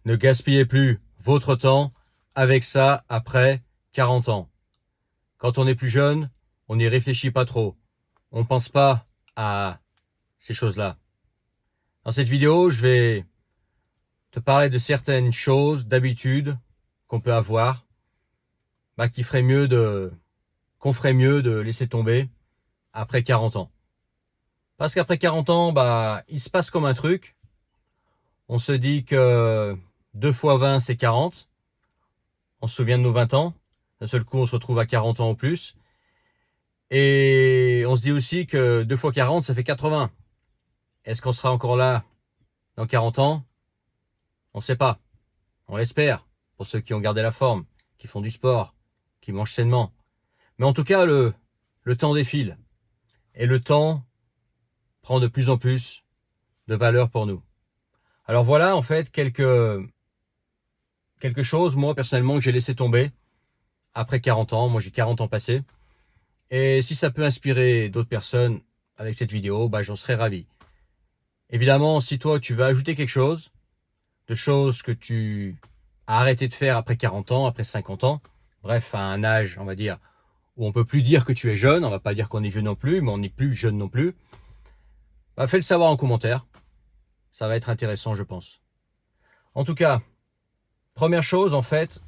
Ne gaspillez plus votre temps avec ça après 40 ans. Quand on est plus jeune, on n'y réfléchit pas trop. On ne pense pas à ces choses-là. Dans cette vidéo, je vais te parler de certaines choses, d'habitudes qu'on peut avoir, qu'on ferait mieux de laisser tomber après 40 ans. Parce qu'après 40 ans, il se passe comme un truc. On se dit que 2 fois 20, c'est 40. On se souvient de nos 20 ans. D'un seul coup, on se retrouve à 40 ans ou plus. Et on se dit aussi que 2 fois 40, ça fait 80. Est-ce qu'on sera encore là dans 40 ans? On ne sait pas. On l'espère. Pour ceux qui ont gardé la forme, qui font du sport, qui mangent sainement. Mais en tout cas, le temps défile. Et le temps prend de plus en plus de valeur pour nous. Alors voilà, en fait, quelque chose, moi, personnellement, que j'ai laissé tomber après 40 ans. Moi, j'ai 40 ans passés. Et si ça peut inspirer d'autres personnes avec cette vidéo, j'en serais ravi. Évidemment, si toi, tu veux ajouter quelque chose, de choses que tu as arrêté de faire après 40 ans, après 50 ans, bref, à un âge, on va dire, où on peut plus dire que tu es jeune, on va pas dire qu'on est vieux non plus, mais on n'est plus jeune non plus, fais le savoir en commentaire. Ça va être intéressant, je pense. En tout cas, première chose, en fait,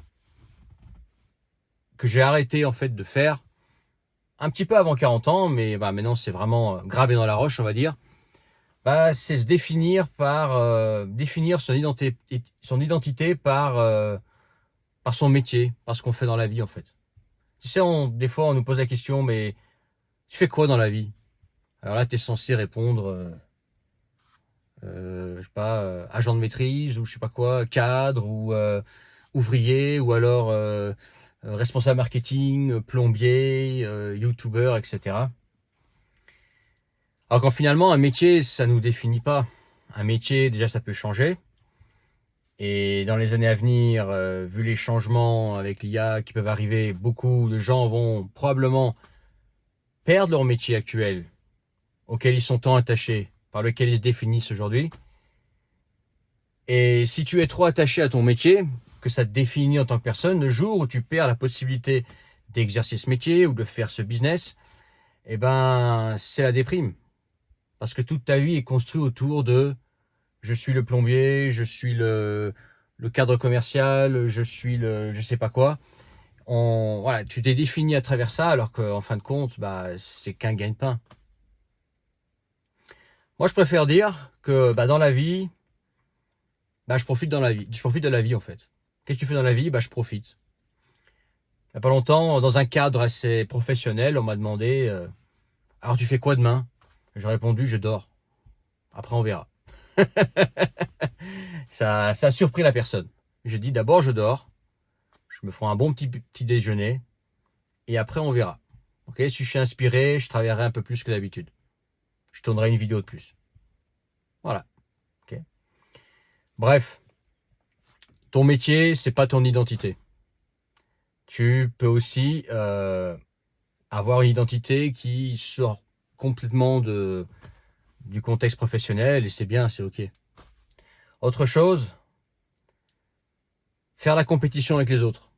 que j'ai arrêté, en fait, de faire, un petit peu avant 40 ans, mais maintenant, c'est vraiment gravé dans la roche, on va dire, c'est se définir son identité par son métier, par ce qu'on fait dans la vie, en fait. Tu sais, des fois, on nous pose la question, mais tu fais quoi dans la vie? Alors là, tu es censé répondre, je sais pas, agent de maîtrise, ou je sais pas quoi, cadre, ou ouvrier, ou alors responsable marketing, plombier, youtubeur, etc. Alors quand finalement, un métier, ça nous définit pas. Un métier, déjà, ça peut changer. Et dans les années à venir, vu les changements avec l'IA qui peuvent arriver, beaucoup de gens vont probablement perdre leur métier actuel, auquel ils sont tant attachés, par lequel ils se définissent aujourd'hui. Et si tu es trop attaché à ton métier, que ça te définit en tant que personne, le jour où tu perds la possibilité d'exercer ce métier ou de faire ce business, c'est la déprime. Parce que toute ta vie est construite autour de je suis le plombier, je suis le cadre commercial, je suis le je sais pas quoi. Voilà, tu t'es défini à travers ça, alors qu'en fin de compte, c'est qu'un gagne-pain. Moi, je préfère dire que dans la vie, je profite dans la vie. Je profite de la vie, en fait. Qu'est-ce que tu fais dans la vie? Je profite. Il n'y a pas longtemps, dans un cadre assez professionnel, on m'a demandé alors tu fais quoi demain? J'ai répondu je dors. Après on verra. Ça a surpris la personne. J'ai dit d'abord je dors, je me ferai un bon petit déjeuner et après on verra. Ok, si je suis inspiré, je travaillerai un peu plus que d'habitude. Je tournerai une vidéo de plus. Voilà. Ok. Bref, ton métier, c'est pas ton identité. Tu peux aussi avoir une identité qui sort complètement du contexte professionnel et c'est bien, c'est ok. Autre chose, faire la compétition avec les autres.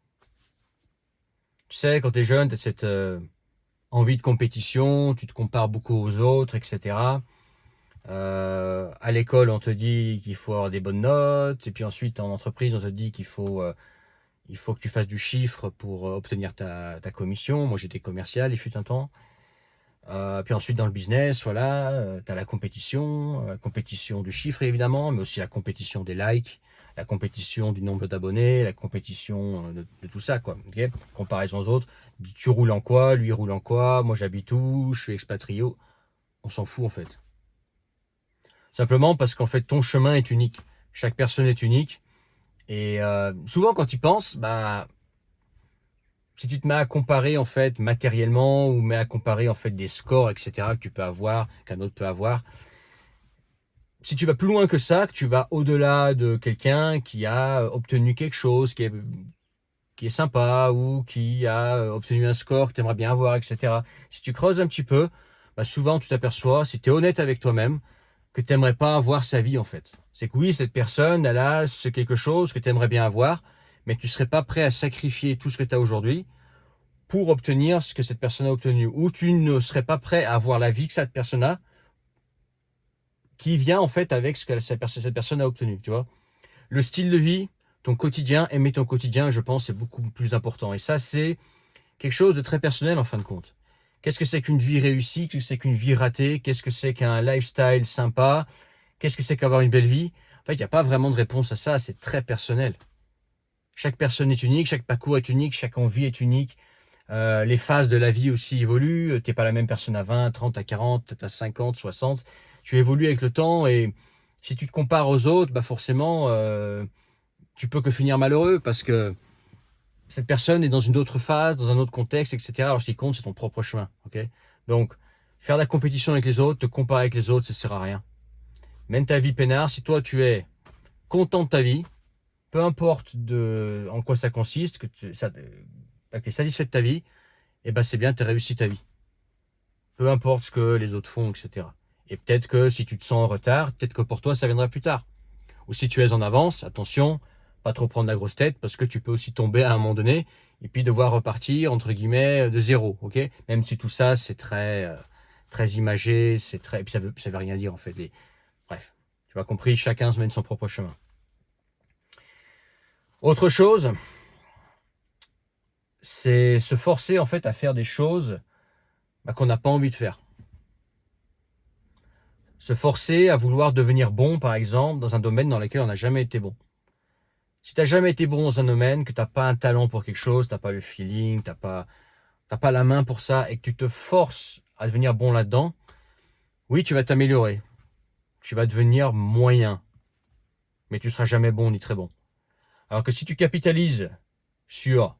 Tu sais, quand tu es jeune, tu as cette envie de compétition, tu te compares beaucoup aux autres, etc. À l'école, on te dit qu'il faut avoir des bonnes notes, et puis ensuite en entreprise, on te dit il faut que tu fasses du chiffre pour obtenir ta commission. Moi, j'étais commercial, il fut un temps. Puis ensuite, dans le business, voilà, tu as la compétition du chiffre évidemment, mais aussi la compétition des likes, la compétition du nombre d'abonnés, la compétition de tout ça, quoi. Okay, comparaison aux autres. Tu roules en quoi? Lui il roule en quoi? Moi j'habite où? Je suis expatrié. On s'en fout en fait. Simplement parce qu'en fait ton chemin est unique. Chaque personne est unique. Et souvent quand tu penses, si tu te mets à comparer en fait matériellement ou mets à comparer en fait des scores, etc. que tu peux avoir, qu'un autre peut avoir, si tu vas plus loin que ça, que tu vas au-delà de quelqu'un qui a obtenu quelque chose qui est sympa ou qui a obtenu un score que tu aimerais bien avoir, etc. Si tu creuses un petit peu, souvent tu t'aperçois, si tu es honnête avec toi-même, que tu n'aimerais pas avoir sa vie en fait. C'est que oui, cette personne, elle a ce quelque chose que tu aimerais bien avoir, mais tu ne serais pas prêt à sacrifier tout ce que tu as aujourd'hui pour obtenir ce que cette personne a obtenu. Ou tu ne serais pas prêt à avoir la vie que cette personne a, qui vient en fait avec ce que cette personne a obtenu, tu vois. Le style de vie, ton quotidien, aimer ton quotidien, je pense, c'est beaucoup plus important. Et ça, c'est quelque chose de très personnel en fin de compte. Qu'est-ce que c'est qu'une vie réussie? Qu'est-ce que c'est qu'une vie ratée? Qu'est-ce que c'est qu'un lifestyle sympa? Qu'est-ce que c'est qu'avoir une belle vie? En fait, il n'y a pas vraiment de réponse à ça, c'est très personnel. Chaque personne est unique, chaque parcours est unique, chaque envie est unique. Les phases de la vie aussi évoluent. Tu n'es pas la même personne à 20, 30, à 40, peut-être à 50, 60. Tu évolues avec le temps et si tu te compares aux autres, bah forcément, tu peux que finir malheureux parce que cette personne est dans une autre phase, dans un autre contexte, etc. Alors ce qui compte, c'est ton propre chemin. Okay, donc, faire de la compétition avec les autres, te comparer avec les autres, ça ne sert à rien. Mène ta vie peinard. Si toi, tu es content de ta vie, peu importe en quoi ça consiste, que tu es satisfait de ta vie, et ben c'est bien, tu as réussi ta vie. Peu importe ce que les autres font, etc. Et peut-être que si tu te sens en retard, peut-être que pour toi, ça viendra plus tard. Ou si tu es en avance, attention, pas trop prendre la grosse tête, parce que tu peux aussi tomber à un moment donné, et puis devoir repartir, entre guillemets, de zéro, ok? Même si tout ça, c'est très imagé, et puis ça veut rien dire, en fait. Bref, tu as compris, chacun se mène son propre chemin. Autre chose, c'est se forcer, en fait, à faire des choses qu'on n'a pas envie de faire. Se forcer à vouloir devenir bon, par exemple, dans un domaine dans lequel on n'a jamais été bon. Si tu n'as jamais été bon dans un domaine, que tu n'as pas un talent pour quelque chose, tu n'as pas le feeling, tu n'as pas la main pour ça, et que tu te forces à devenir bon là-dedans, oui, tu vas t'améliorer. Tu vas devenir moyen. Mais tu ne seras jamais bon ni très bon. Alors que si tu capitalises sur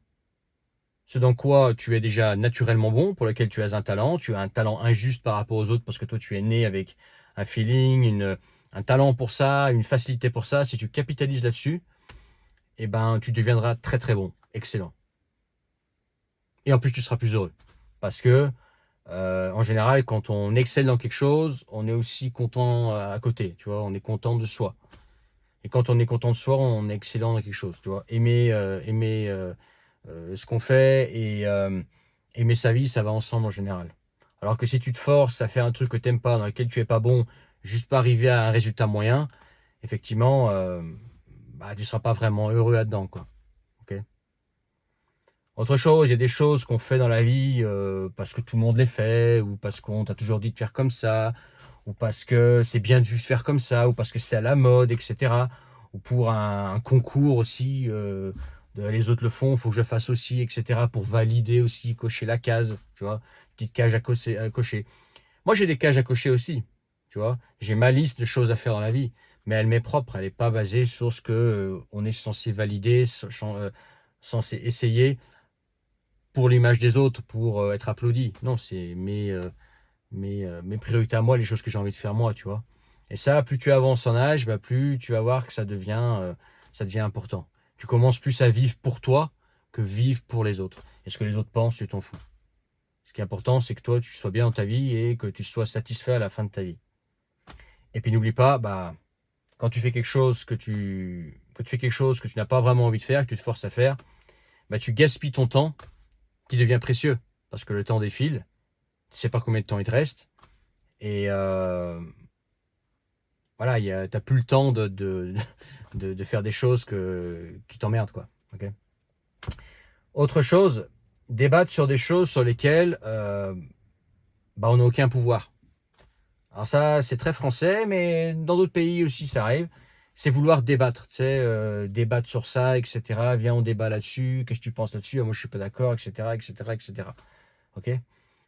ce dans quoi tu es déjà naturellement bon, pour lequel tu as un talent injuste par rapport aux autres parce que toi tu es né avec un feeling, un talent pour ça, une facilité pour ça, si tu capitalises là-dessus, eh ben tu deviendras très très bon, excellent. Et en plus tu seras plus heureux. Parce que en général, quand on excelle dans quelque chose, on est aussi content à côté, tu vois, on est content de soi. Et quand on est content de soi, on est excellent dans quelque chose, tu vois. Aimer ce qu'on fait et aimer sa vie, ça va ensemble en général. Alors que si tu te forces à faire un truc que tu n'aimes pas, dans lequel tu es pas bon, juste pour arriver à un résultat moyen, effectivement, tu ne seras pas vraiment heureux là-dedans, quoi. Okay. Autre chose, il y a des choses qu'on fait dans la vie parce que tout le monde les fait, ou parce qu'on t'a toujours dit de faire comme ça, ou parce que c'est bien de faire comme ça, ou parce que c'est à la mode, etc. Ou pour un concours aussi, les autres le font, il faut que je le fasse aussi, etc. Pour valider aussi, cocher la case, tu vois, petite cage à cocher. Moi, j'ai des cages à cocher aussi, tu vois. J'ai ma liste de choses à faire dans la vie, mais elle m'est propre, elle n'est pas basée sur ce que on est censé valider, censé essayer pour l'image des autres, pour être applaudi. Non, c'est mes priorités à moi, les choses que j'ai envie de faire moi, tu vois. Et ça, plus tu avances en âge, plus tu vas voir que ça devient important. Tu commences plus à vivre pour toi que vivre pour les autres. Et ce que les autres pensent, tu t'en fous. Ce qui est important, c'est que toi, tu sois bien dans ta vie et que tu sois satisfait à la fin de ta vie. Et puis n'oublie pas, quand tu fais quelque chose que tu n'as pas vraiment envie de faire, que tu te forces à faire, tu gaspilles ton temps qui devient précieux. Parce que le temps défile, tu sais pas combien de temps il te reste. Et voilà, t'as plus le temps de faire des choses qui t'emmerdent, quoi. Okay. Autre chose, débattre sur des choses sur lesquelles on n'a aucun pouvoir. Alors ça, c'est très français, mais dans d'autres pays aussi, ça arrive. C'est vouloir débattre, tu sais, débattre sur ça, etc. Viens, on débat là-dessus. Qu'est-ce que tu penses là-dessus? Moi, je suis pas d'accord, etc., etc., etc. Ok?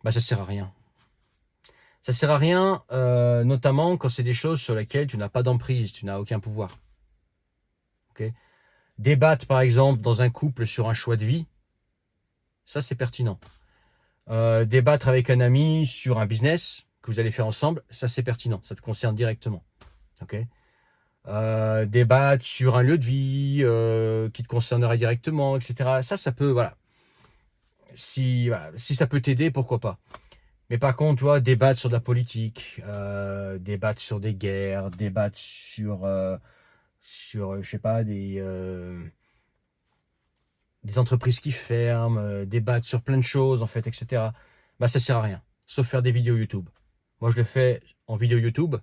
Ça sert à rien. Ça sert à rien, notamment quand c'est des choses sur lesquelles tu n'as pas d'emprise, tu n'as aucun pouvoir. Okay. Débattre, par exemple, dans un couple sur un choix de vie, ça c'est pertinent. Débattre avec un ami sur un business que vous allez faire ensemble, ça c'est pertinent, ça te concerne directement. Okay. Débattre sur un lieu de vie qui te concernerait directement, etc. Ça peut, voilà. Si ça peut t'aider, pourquoi pas. Mais par contre, tu vois, débattre sur de la politique, débattre sur des guerres, débattre sur je sais pas, des entreprises qui ferment, débattre sur plein de choses, en fait, etc. Bah, ça sert à rien, sauf faire des vidéos YouTube. Moi, je le fais en vidéo YouTube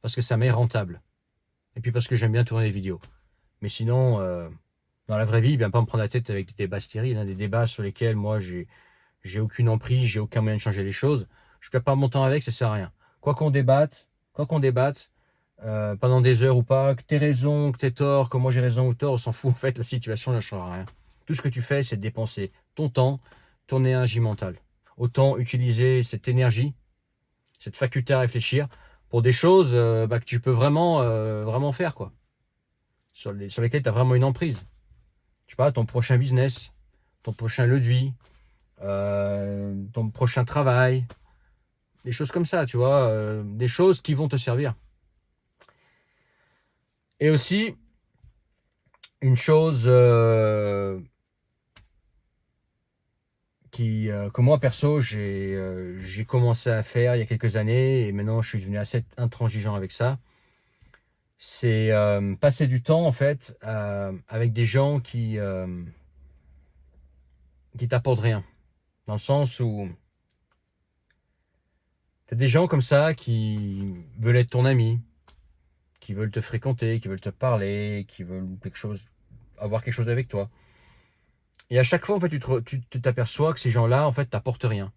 parce que ça m'est rentable. Et puis parce que j'aime bien tourner des vidéos. Mais sinon, dans la vraie vie, bien pas me prendre la tête avec des débats stériles, hein, des débats sur lesquels moi, j'ai aucune emprise, j'ai aucun moyen de changer les choses. Je perds pas mon temps avec, ça sert à rien. Quoi qu'on débatte, pendant des heures ou pas, que t'aies raison, que t'aies tort, que moi j'ai raison ou tort, on s'en fout. En fait, la situation ne changera rien. Tout ce que tu fais, c'est dépenser ton temps, ton énergie mentale. Autant utiliser cette énergie, cette faculté à réfléchir pour des choses que tu peux vraiment faire, quoi. Sur lesquelles tu as vraiment une emprise. Je sais pas, ton prochain business, ton prochain lieu de vie, ton prochain travail, des choses comme ça, tu vois, des choses qui vont te servir. Et aussi, une chose que moi perso j'ai commencé à faire il y a quelques années et maintenant je suis devenu assez intransigeant avec ça, c'est passer du temps en fait avec des gens qui t'apportent rien, dans le sens où t'as des gens comme ça qui veulent être ton ami, qui veulent te fréquenter, qui veulent te parler, qui veulent avoir quelque chose avec toi. Et à chaque fois, en fait, tu t'aperçois que ces gens-là, en fait, t'apportent rien.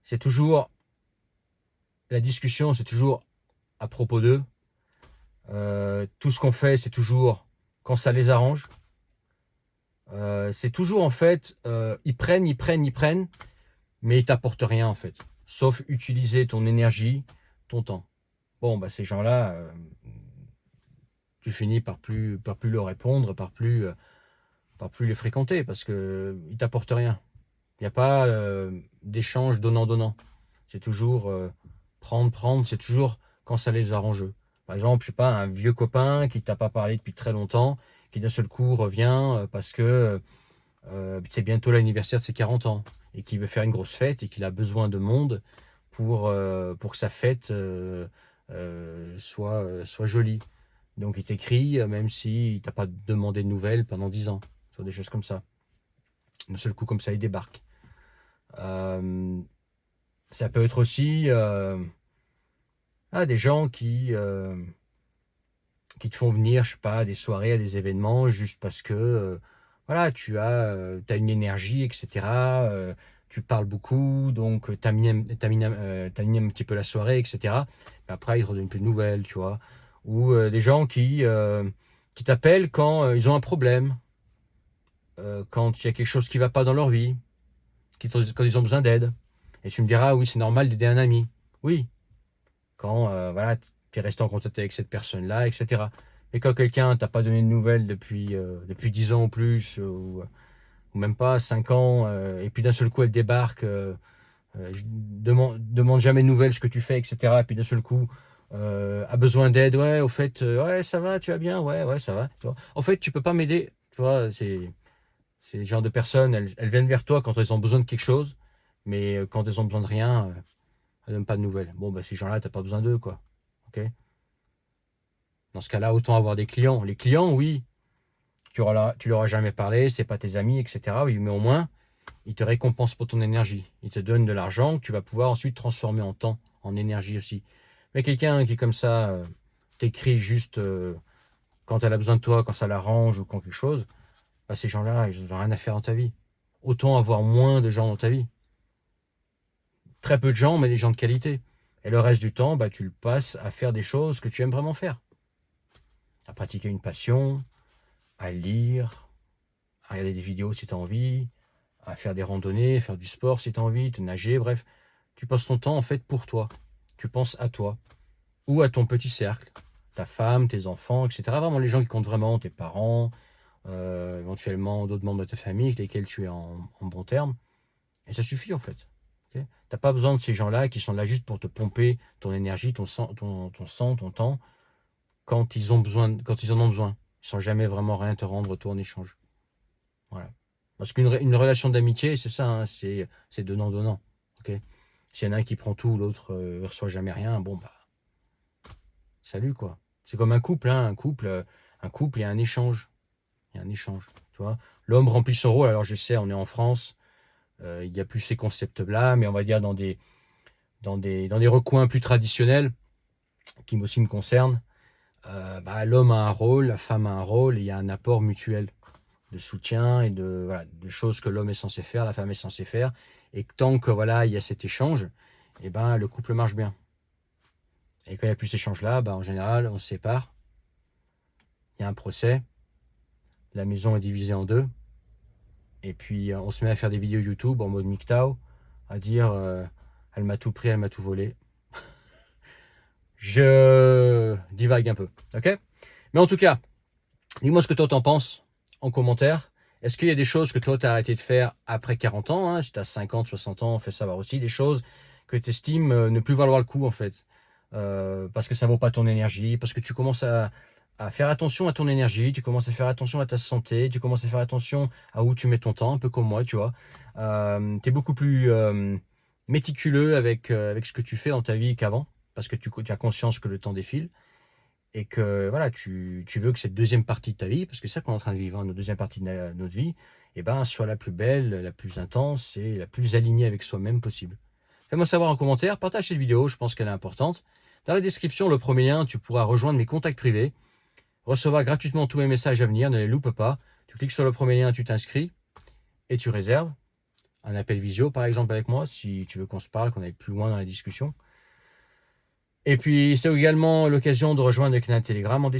C'est toujours la discussion, c'est toujours à propos d'eux. Tout ce qu'on fait, c'est toujours quand ça les arrange. C'est toujours en fait, ils prennent, mais ils t'apportent rien en fait. Sauf utiliser ton énergie, ton temps. Bon, bah ces gens-là, tu finis par plus leur répondre, par plus les fréquenter parce que ils t'apportent rien. Il n'y a pas d'échange donnant-donnant. C'est toujours prendre, c'est toujours quand ça les arrange. Par exemple, je sais pas, un vieux copain qui t'a pas parlé depuis très longtemps, qui d'un seul coup revient parce que c'est bientôt l'anniversaire de ses 40 ans et qui veut faire une grosse fête et qu'il a besoin de monde pour que sa fête soit jolie. Donc il t'écrit, même s'il t'a pas demandé de nouvelles pendant 10 ans. Soit des choses comme ça. D'un seul coup, comme ça, il débarque. Euh, Ça peut être aussi des gens qui te font venir, je sais pas, à des soirées, à des événements, juste parce que voilà, t'as une énergie, etc. Tu parles beaucoup, donc t'animes un petit peu la soirée, etc. Mais après, ils ne redonnent plus de nouvelles, tu vois. Ou des gens qui t'appellent quand ils ont un problème, quand il y a quelque chose qui ne va pas dans leur vie, quand ils ont besoin d'aide. Et tu me diras, oui, c'est normal d'aider un ami. Oui, quand voilà, tu es resté en contact avec cette personne-là, etc. Mais quand quelqu'un t'a pas donné de nouvelles depuis 10 ans ou plus, ou même pas 5 ans, et puis d'un seul coup elle débarque, demande jamais de nouvelles ce que tu fais, etc. Et puis d'un seul coup a besoin d'aide, ouais, au fait, ouais, ça va, tu vas bien, ouais, ouais, ça va. Tu vois. En fait, tu peux pas m'aider, tu vois, c'est le genre de personnes, elles viennent vers toi quand elles ont besoin de quelque chose, mais quand elles ont besoin de rien, elles donnent pas de nouvelles. Bon, bah ces gens-là, t'as pas besoin d'eux, quoi. Ok. Dans ce cas-là, autant avoir des clients. Les clients, oui, tu leur as jamais parlé, c'est pas tes amis, etc. Oui, mais au moins, ils te récompensent pour ton énergie. Ils te donnent de l'argent que tu vas pouvoir ensuite transformer en temps, en énergie aussi. Mais quelqu'un qui, comme ça, t'écrit juste quand elle a besoin de toi, quand ça l'arrange ou quand quelque chose, bah, ces gens-là, ils n'ont rien à faire dans ta vie. Autant avoir moins de gens dans ta vie. Très peu de gens, mais des gens de qualité. Et le reste du temps, bah, tu le passes à faire des choses que tu aimes vraiment faire. À pratiquer une passion, à lire, à regarder des vidéos si tu as envie, à faire des randonnées, faire du sport si tu as envie, te nager, bref. Tu passes ton temps en fait pour toi. Tu penses à toi ou à ton petit cercle, ta femme, tes enfants, etc. Vraiment les gens qui comptent vraiment, tes parents, éventuellement d'autres membres de ta famille avec lesquels tu es en bon terme. Et ça suffit en fait. Okay. T'as pas besoin de ces gens-là qui sont là juste pour te pomper ton énergie, ton temps, quand ils en ont besoin. Ils ne sont jamais vraiment rien te rendre retour en échange. Voilà. Parce qu'une relation d'amitié, c'est ça, hein, c'est donnant-donnant. Okay. S'il y en a un qui prend tout, l'autre ne reçoit jamais rien, bon bah, salut quoi. C'est comme un couple, hein, un couple, il y a un échange. Il y a un échange, tu vois. L'homme remplit son rôle, alors je sais, on est en France, il n'y a plus ces concepts-là, mais on va dire dans des recoins plus traditionnels, qui aussi me concernent, bah, l'homme a un rôle, la femme a un rôle, et il y a un apport mutuel de soutien et voilà, de choses que l'homme est censé faire, la femme est censée faire. Et tant que voilà, il y a cet échange, et ben, le couple marche bien. Et quand il n'y a plus cet échange-là, bah, en général, on se sépare, il y a un procès, la maison est divisée en deux, et puis on se met à faire des vidéos YouTube en mode MGTOW, à dire elle m'a tout pris, elle m'a tout volé. Je divague un peu, ok? Mais en tout cas, dis-moi ce que toi t'en penses en commentaire. Est-ce qu'il y a des choses que toi t'as arrêté de faire après 40 ans, hein? Si t'as 50, 60 ans, fais savoir aussi des choses que tu estimes ne plus valoir le coup en fait. Parce que ça vaut pas ton énergie, parce que tu commences à faire attention à ton énergie, tu commences à faire attention à ta santé, tu commences à faire attention à où tu mets ton temps, un peu comme moi, tu vois. Tu es beaucoup plus méticuleux avec ce que tu fais dans ta vie qu'avant, parce que tu as conscience que le temps défile et que voilà, tu veux que cette deuxième partie de ta vie, parce que c'est ça qu'on est en train de vivre, hein, notre deuxième partie de notre vie, et ben, soit la plus belle, la plus intense et la plus alignée avec soi-même possible. Fais-moi savoir en commentaire, partage cette vidéo, je pense qu'elle est importante. Dans la description, le premier lien, tu pourras rejoindre mes contacts privés, recevoir gratuitement tous mes messages à venir, ne les loupe pas. Tu cliques sur le premier lien, tu t'inscris et tu réserves un appel visio, par exemple, avec moi, si tu veux qu'on se parle, qu'on aille plus loin dans la discussion. Et puis, c'est également l'occasion de rejoindre le canal Telegram en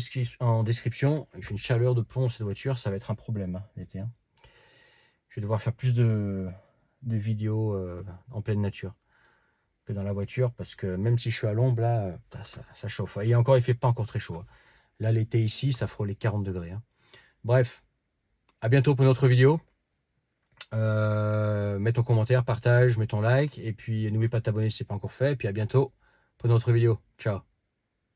description. Il fait une chaleur de plomb cette voiture, ça va être un problème hein, l'été. Hein. Je vais devoir faire plus de vidéos en pleine nature que dans la voiture, parce que même si je suis à l'ombre, là, ça chauffe. Et encore, il fait pas encore très chaud. Hein. Là, l'été ici, ça frôle les 40 degrés. Hein. Bref, à bientôt pour une autre vidéo. Mets ton commentaire, partage, mets ton like, et puis n'oublie pas de t'abonner si ce n'est pas encore fait. Et puis à bientôt pour une autre vidéo. Ciao.